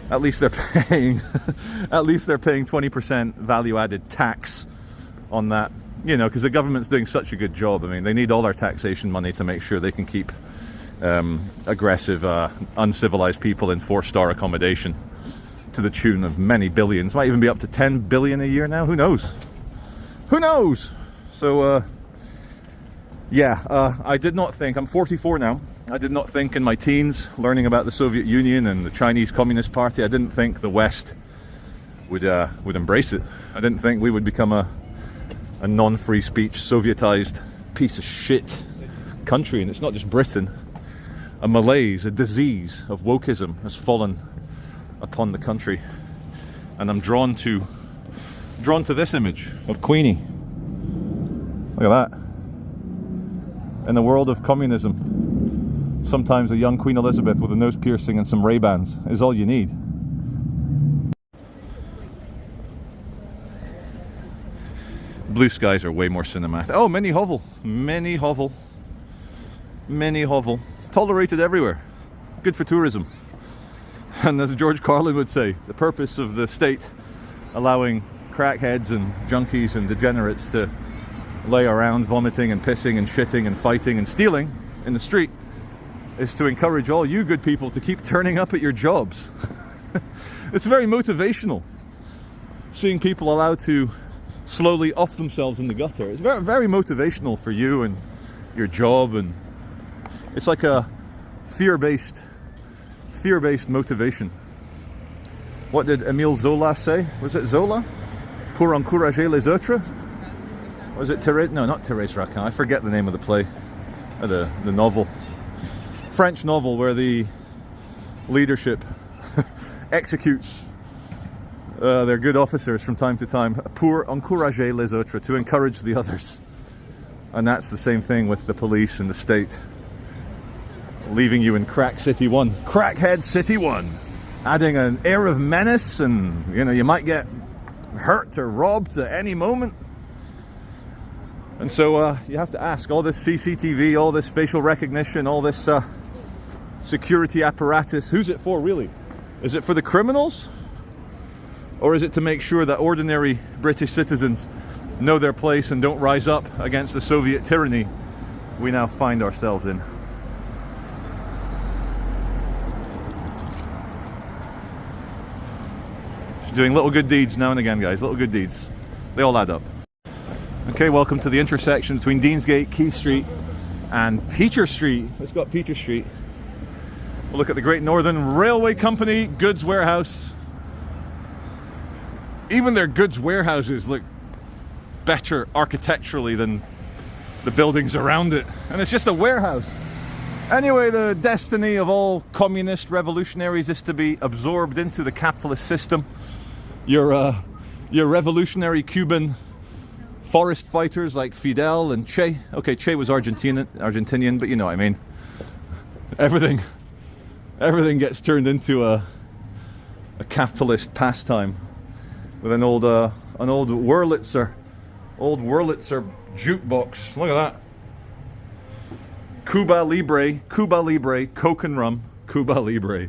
At least they're paying 20% value-added tax on that. You know, because the government's doing such a good job. I mean, they need all our taxation money to make sure they can keep aggressive, uncivilized people in 4-star accommodation to the tune of many billions. Might even be up to 10 billion a year now. Who knows? Who knows? So, I did not think, I'm 44 now, I did not think in my teens, learning about the Soviet Union and the Chinese Communist Party, I didn't think the West would embrace it. I didn't think we would become a non-free speech, Sovietized piece of shit country. And it's not just Britain. A malaise, a disease of wokeism has fallen upon the country. And I'm drawn to this image of Queenie. Look at that. In the world of communism, sometimes a young Queen Elizabeth with a nose piercing and some Ray-Bans is all you need. Blue skies are way more cinematic. Oh, many hovel. Many hovel. Many hovel. Tolerated everywhere. Good for tourism. And as George Carlin would say, the purpose of the state allowing crackheads and junkies and degenerates to lay around vomiting and pissing and shitting and fighting and stealing in the street is to encourage all you good people to keep turning up at your jobs. It's very motivational, seeing people allowed to slowly off themselves in the gutter. It's very, very motivational for you and your job, and it's like a fear-based motivation. What did Émile Zola say? Was it Zola? Pour encourager les autres? Was it Thérèse? No, not Thérèse Raquin. I forget the name of the play, or the novel. French novel where the leadership executes their good officers from time to time. Pour encourager les autres, to encourage the others. And that's the same thing with the police and the state. Leaving you in Crack City 1. Crackhead City 1. Adding an air of menace, and you might get hurt or robbed at any moment. And so you have to ask, all this CCTV, all this facial recognition, all this security apparatus, who's it for really? Is it for the criminals? Or is it to make sure that ordinary British citizens know their place and don't rise up against the Soviet tyranny we now find ourselves in? Doing little good deeds now and again, guys. Little good deeds. They all add up. Okay, welcome to the intersection between Deansgate, Quay Street and Peter Street. Let's go up Peter Street. We'll look at the Great Northern Railway Company goods warehouse. Even their goods warehouses look better architecturally than the buildings around it. And it's just a warehouse. Anyway, the destiny of all communist revolutionaries is to be absorbed into the capitalist system. Your revolutionary Cuban forest fighters like Fidel and Che. Okay, Che was Argentinian, but you know what I mean. Everything gets turned into a capitalist pastime with an old Wurlitzer jukebox. Look at that. Cuba Libre, Coke and rum, Cuba Libre.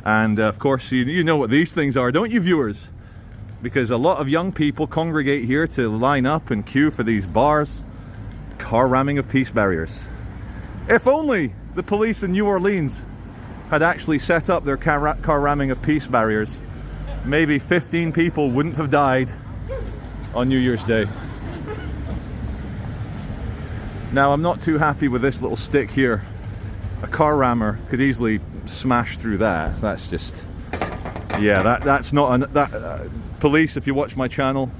And of course, you know what these things are, don't you, viewers? Because a lot of young people congregate here to line up and queue for these bars. Car ramming of peace barriers. If only the police in New Orleans had actually set up their car ramming of peace barriers, maybe 15 people wouldn't have died on New Year's Day. Now, I'm not too happy with this little stick here. A car rammer could easily smash through that. That's just, yeah, that's not police, if you watch my channel,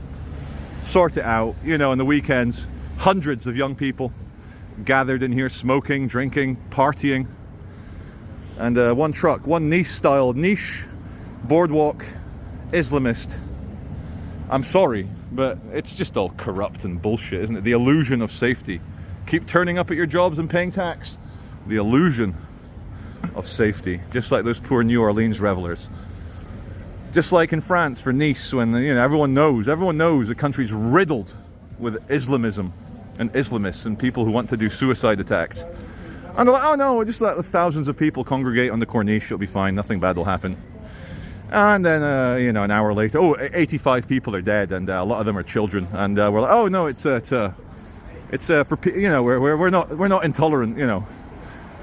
sort it out. On the weekends, hundreds of young people gathered in here smoking, drinking, partying. And one truck, one niche-style, niche boardwalk Islamist. I'm sorry, but it's just all corrupt and bullshit, isn't it? The illusion of safety. Keep turning up at your jobs and paying tax. The illusion of safety. Just like those poor New Orleans revelers. Just like in France for Nice, when everyone knows the country's riddled with Islamism and Islamists and people who want to do suicide attacks. And they're like, oh no, just let the thousands of people congregate on the Corniche, it'll be fine, nothing bad will happen. And then, an hour later, 85 people are dead, and a lot of them are children. And we're like, oh no, it's for we're not intolerant.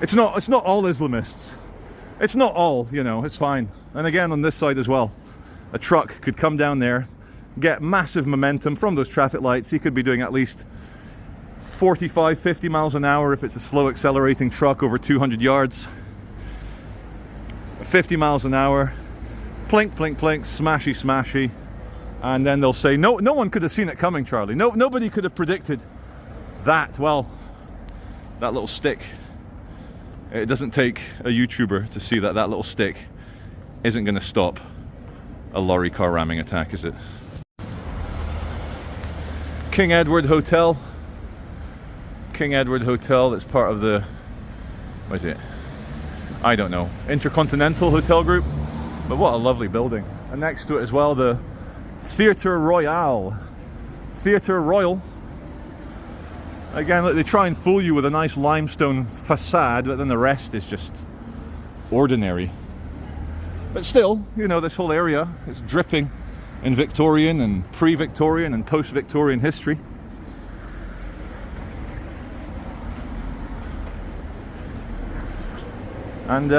It's not all Islamists. It's not all. It's fine. And again, on this side as well, a truck could come down there, get massive momentum from those traffic lights. He could be doing at least 45, 50 miles an hour if it's a slow accelerating truck over 200 yards. 50 miles an hour, plink, plink, plink, smashy, smashy. And then they'll say, no one could have seen it coming, Charlie. Nobody could have predicted that. Well, that little stick. It doesn't take a YouTuber to see that that little stick isn't going to stop a lorry car ramming attack, is it? King Edward Hotel. King Edward Hotel, that's part of the, what is it? I don't know. Intercontinental Hotel Group. But what a lovely building. And next to it as well, the Theatre Royal. Theatre Royal. Again, look, they try and fool you with a nice limestone facade, but then the rest is just ordinary. But still, you know, this whole area is dripping in Victorian and pre-Victorian and post-Victorian history. And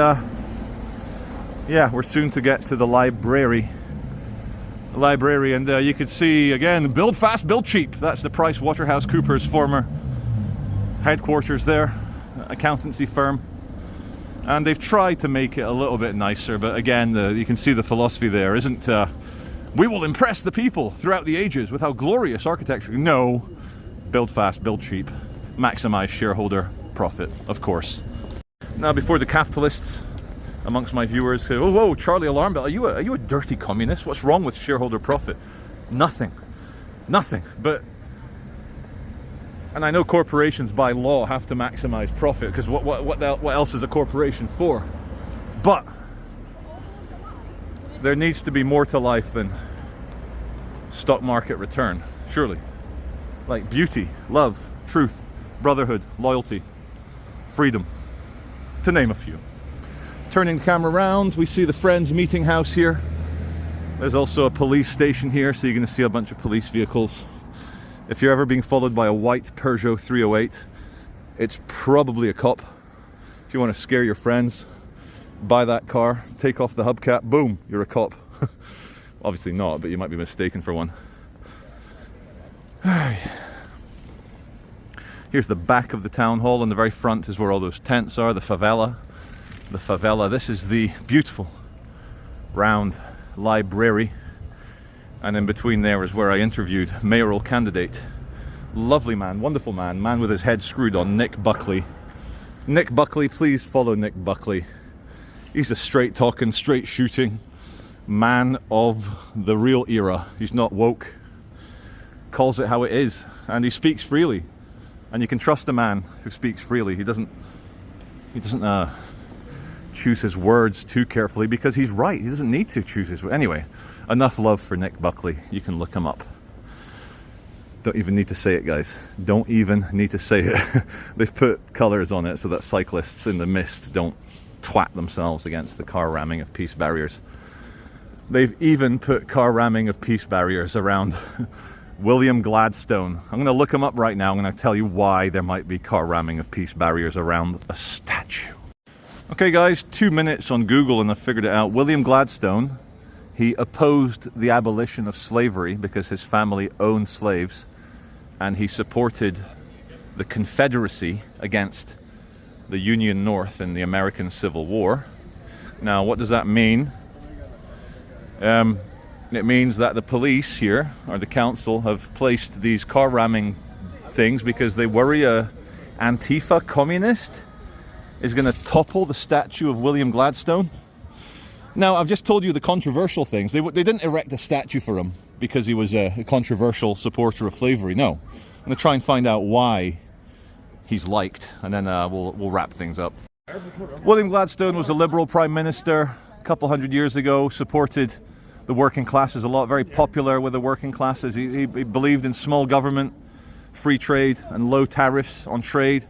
yeah, we're soon to get to the library. And you could see again, build fast, build cheap. That's the PricewaterhouseCoopers former headquarters there, accountancy firm. And they've tried to make it a little bit nicer, but again, you can see the philosophy there isn't we will impress the people throughout the ages with our glorious architecture. No, build fast, build cheap, maximize shareholder profit, of course. Now, before the capitalists amongst my viewers say, "Oh, whoa, Charlie Alarm Bell, are you a dirty communist? What's wrong with shareholder profit?" Nothing. But, and I know corporations by law have to maximize profit, because what else is a corporation for? But there needs to be more to life than stock market return, surely. Like beauty, love, truth, brotherhood, loyalty, freedom, to name a few. Turning the camera around, we see the Friends Meeting House here. There's also a police station here, so you're going to see a bunch of police vehicles. If you're ever being followed by a white Peugeot 308, it's probably a cop. If you want to scare your friends, buy that car, take off the hubcap, boom, you're a cop. Obviously not, but you might be mistaken for one. Here's the back of the town hall. In the very front is where all those tents are, the favela. The favela. This is the beautiful round library. And in between there is where I interviewed mayoral candidate. Lovely man, wonderful man with his head screwed on, Nick Buckley. Nick Buckley, please follow Nick Buckley. He's a straight talking, straight shooting man of the real era. He's not woke. Calls it how it is. And he speaks freely. And you can trust a man who speaks freely. He doesn't choose his words too carefully, because he's right. He doesn't need to choose his words. Anyway, enough love for Nick Buckley. You can look him up. Don't even need to say it, guys. Don't even need to say it. They've put colours on it so that cyclists in the mist don't twat themselves against the car ramming of peace barriers. They've even put car ramming of peace barriers around William Gladstone. I'm going to look him up right now. I'm going to tell you why there might be car ramming of peace barriers around a statue. Okay guys, 2 minutes on Google and I figured it out. William Gladstone, he opposed the abolition of slavery because his family owned slaves, and he supported the Confederacy against the Union North in the American Civil War. Now, what does that mean? It means that the police here, or the council, have placed these car ramming things because they worry a Antifa communist is going to topple the statue of William Gladstone. Now, I've just told you the controversial things. They didn't erect a statue for him because he was a controversial supporter of slavery. No. I'm going to try and find out why he's liked, and then we'll wrap things up. William Gladstone was a Liberal Prime Minister a couple hundred years ago, supported the working classes a lot, very popular with the working classes. He believed in small government, free trade, and low tariffs on trade.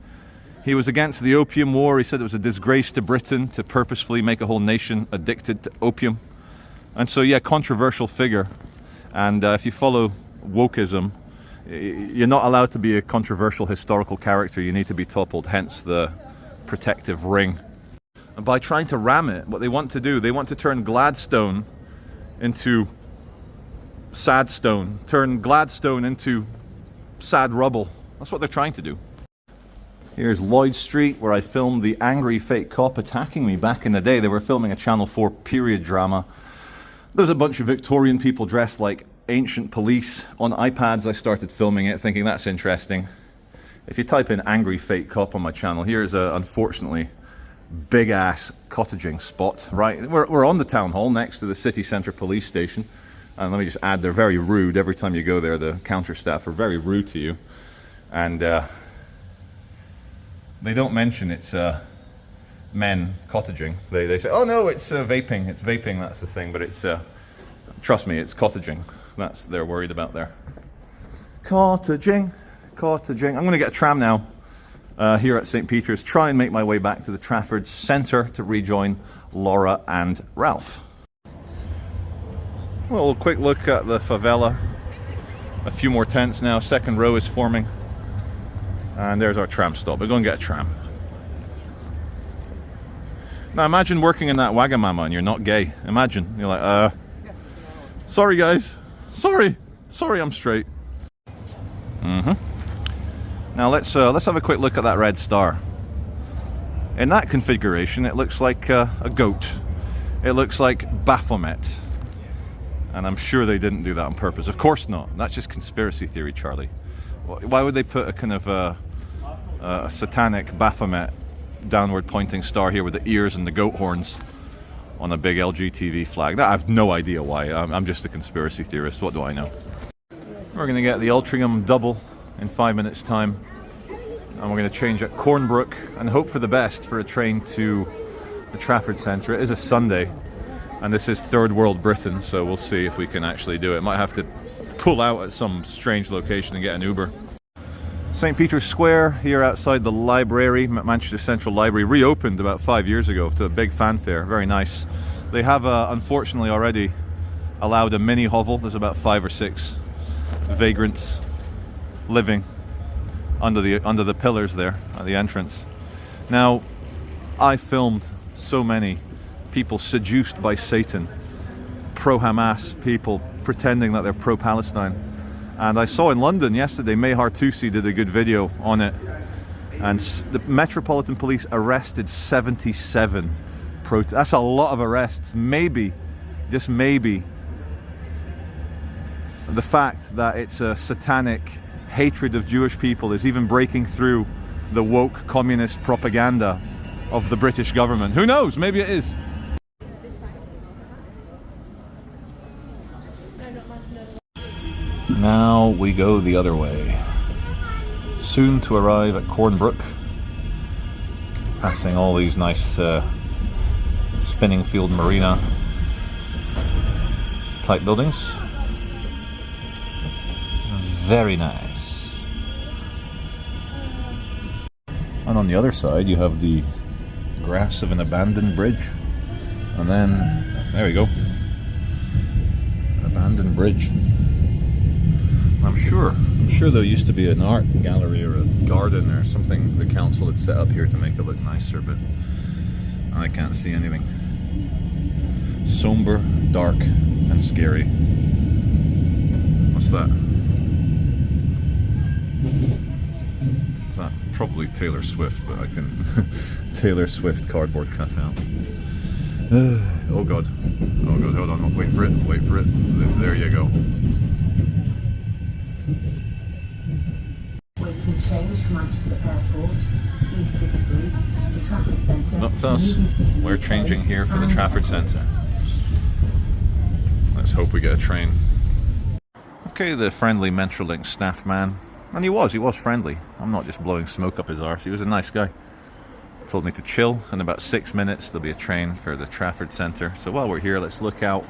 He was against the Opium War. He said it was a disgrace to Britain to purposefully make a whole nation addicted to opium. And so, yeah, controversial figure. And if you follow wokeism, you're not allowed to be a controversial historical character. You need to be toppled, hence the protective ring. And by trying to ram it, what they want to do, they want to turn Gladstone into sad stone, turn Gladstone into sad rubble. That's what they're trying to do. Here's Lloyd Street, where I filmed the angry fake cop attacking me back in the day. They were filming a Channel 4 period drama. There's a bunch of Victorian people dressed like ancient police on iPads. I started filming it, thinking that's interesting. If you type in angry fake cop on my channel, here's a, unfortunately, big-ass cottaging spot. Right, we're on the town hall next to the city centre police station. And let me just add, they're very rude. Every time you go there, the counter staff are very rude to you. And they don't mention it's men cottaging. They say, oh no, it's vaping. It's vaping, that's the thing. But it's, trust me, it's cottaging. That's they're worried about there. Cottaging, cottaging. I'm going to get a tram now here at St. Peter's. Try and make my way back to the Trafford Centre to rejoin Laura and Ralph. A little quick look at the favela. A few more tents now. Second row is forming. And there's our tram stop. We're going to get a tram. Now imagine working in that Wagamama and you're not gay. Imagine. You're like, sorry guys. Sorry, I'm straight. Now let's have a quick look at that red star. In that configuration, it looks like a goat. It looks like Baphomet. And I'm sure they didn't do that on purpose. Of course not. That's just conspiracy theory, Charlie. Why would they put a kind of a satanic Baphomet downward pointing star here with the ears and the goat horns on a big LGTV flag? I have no idea why. I'm just a conspiracy theorist. What do I know? We're going to get the Altrincham double in 5 minutes time. And we're going to change at Cornbrook and hope for the best for a train to the Trafford Centre. It is a Sunday. And this is third world Britain, so we'll see if we can actually do it. Might have to pull out at some strange location and get an Uber. St. Peter's Square, here outside the library, Manchester Central Library, reopened about 5 years ago to a big fanfare. Very nice. They have, unfortunately, already allowed a mini hovel. There's about 5 or 6 vagrants living under the pillars there at the entrance. Now, I filmed so many people seduced by Satan, pro-Hamas people pretending that they're pro-Palestine. And I saw in London yesterday, Mehar Tusi did a good video on it. And the Metropolitan Police arrested 77 that's a lot of arrests. Maybe, just maybe, the fact that it's a satanic hatred of Jewish people is even breaking through the woke communist propaganda of the British government. Who knows? Maybe it is. Now we go the other way. Soon to arrive at Cornbrook, passing all these nice spinning field marina type buildings. Very nice. And on the other side you have the grass of an abandoned bridge. And then, there we go. Abandoned bridge. I'm sure there used to be an art gallery or a garden or something the council had set up here to make it look nicer, but I can't see anything. Somber, dark, and scary. What's that? Is that probably Taylor Swift, but I can Taylor Swift cardboard cutout. Oh god, hold on, wait for it, there you go. Change from Manchester Airport, East Didsbury, the Trafford Centre. That's us. We're changing here for the Trafford Centre. Let's hope we get a train. Okay, the friendly Metrolink staff man. And he was friendly. I'm not just blowing smoke up his arse. He was a nice guy. Told me to chill. In about 6 minutes there'll be a train for the Trafford Centre. So while we're here, let's look out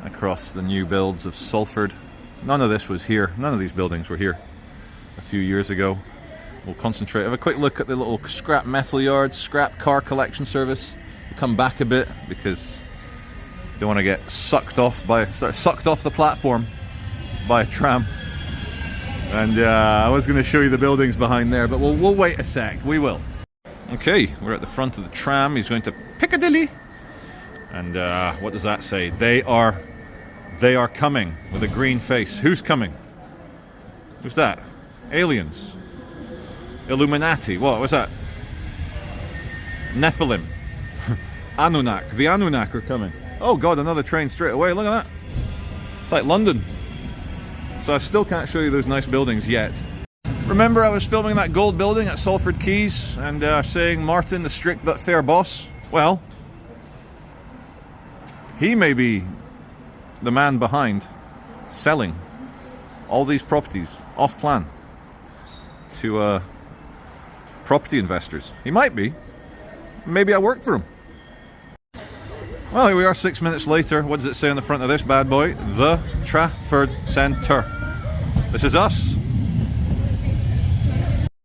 across the new builds of Salford. None of this was here. None of these buildings were here a few years ago. We'll concentrate, have a quick look at the little scrap metal yard, scrap car collection service. We'll come back a bit because don't want to get sucked off the platform by a tram. And I was going to show you the buildings behind there, but we'll wait a sec. We will. Okay, we're at the front of the tram. He's going to Piccadilly. And what does that say? They are coming with a green face. Who's coming? Who's that? Aliens. Illuminati. What was that? Nephilim. Anunnaki. The Anunnaki are coming. Oh god, another train straight away. Look at that. It's like London. So I still can't show you those nice buildings yet. Remember I was filming that gold building at Salford Quays and saying Martin the strict but fair boss? Well, he may be the man behind selling all these properties off plan to property investors. He might be. Maybe I work for him. Well, here we are 6 minutes later. What does it say on the front of this bad boy? The Trafford Centre. This is us.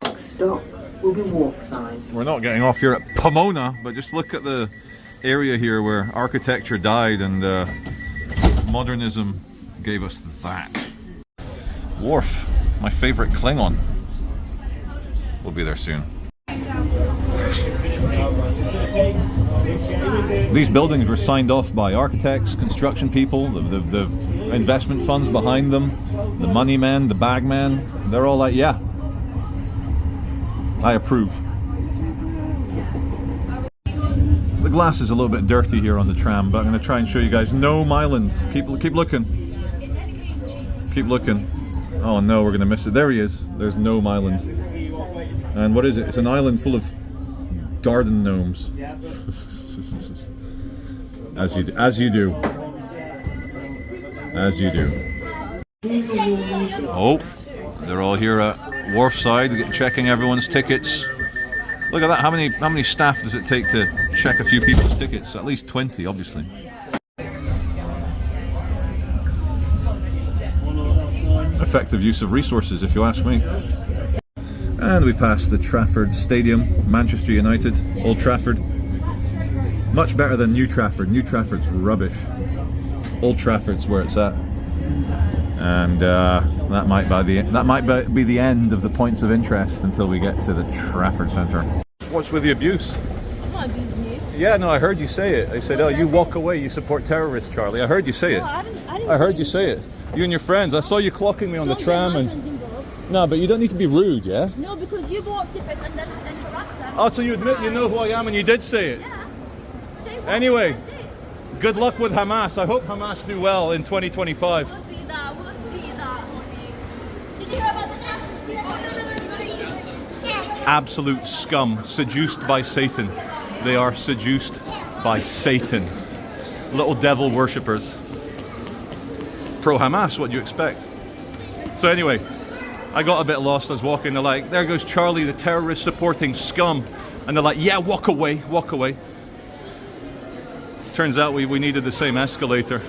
Next stop will be Wharfside. We're not getting off here at Pomona, but just look at the area here where architecture died and modernism gave us that. Wharf, my favorite Klingon. We'll be there soon. These buildings were signed off by architects, construction people, the investment funds behind them, the money men, the bag men. They're all like, yeah, I approve. The glass is a little bit dirty here on the tram, but I'm going to try and show you guys. Nome Island. Keep looking. Keep looking. Oh no, we're going to miss it. There he is. There's Nome Island. And what is it? It's an island full of garden gnomes. As you do. As you do. Oh, they're all here at Wharfside checking everyone's tickets. Look at that. How many staff does it take to check a few people's tickets? At least 20, obviously. Effective use of resources, if you ask me. And we passed the Trafford Stadium, Manchester United, Old Trafford. Much better than New Trafford. New Trafford's rubbish. Old Trafford's where it's at. And that might be the end of the points of interest until we get to the Trafford Centre. What's with the abuse? I'm not abusing you. Yeah, no, I heard you say it. I said, oh, you walk away, you support terrorists, Charlie. I heard you say it. No, I didn't I heard you say it. You and your friends. I saw you clocking me on the tram and... No, but you don't need to be rude, yeah? No, because you go up to us and then harass them. Oh, so you admit you know who I am and you did say it? Yeah. Say what? Anyway, That's it. good luck with Hamas. I hope Hamas do well in 2025. We'll see that. We'll see that, honey. Did you hear about the Absolute scum, seduced by Satan. They are seduced by Satan. Little devil worshippers. Pro-Hamas, what do you expect? So anyway, I got a bit lost. I was walking, they're like, there goes Charlie, the terrorist supporting scum. And they're like, yeah, walk away, walk away. Turns out we needed the same escalator.